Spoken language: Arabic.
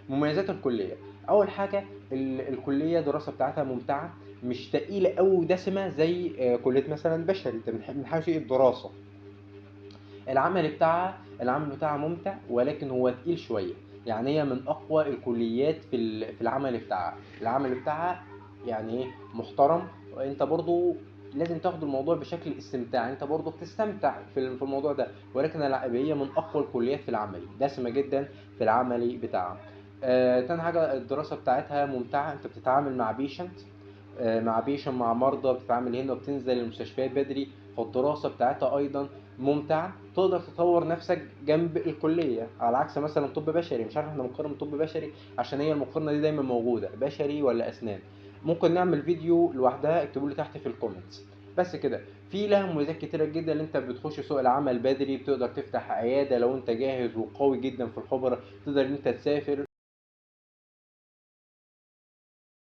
مميزات الكليه، اول حاجه الكليه الدراسه بتاعتها ممتعه، مش تقيله قوي ودسمه زي كليه مثلا بشري. انت من حيث ايه الدراسه. العمل بتاعها ممتع، ولكن هو تقيل شويه. يعني هي من اقوى الكليات في العمل بتاعها. العمل بتاعها يعني ايه محترم. وانت برضو لازم تاخد الموضوع بشكل استمتاع، انت برضو بتستمتع في الموضوع ده. ولكن هي من اقوى الكليات في العملي، دسمه جدا في العملي بتاعها. تاني حاجه الدراسه بتاعتها ممتعه، انت بتتعامل مع مرضى، بتتعامل هنا وبتنزل المستشفيات بدري. فالدراسة بتاعتها أيضا ممتعة، تقدر تطور نفسك جنب الكلية، على عكس مثلا طب بشري. مش عارف احنا بنقارن طب بشري عشان هي المقارنة دي دايما موجودة، بشري ولا أسنان. ممكن نعمل فيديو لوحدها، اكتبوا لي تحت في الكومنتس. بس كده. في لها مميزات كتيرة جدا، اللي انت بتخش سوق العمل بدري، بتقدر تفتح عيادة لو انت جاهز وقوي جدا في الخبرة، تقدر ان انت تسافر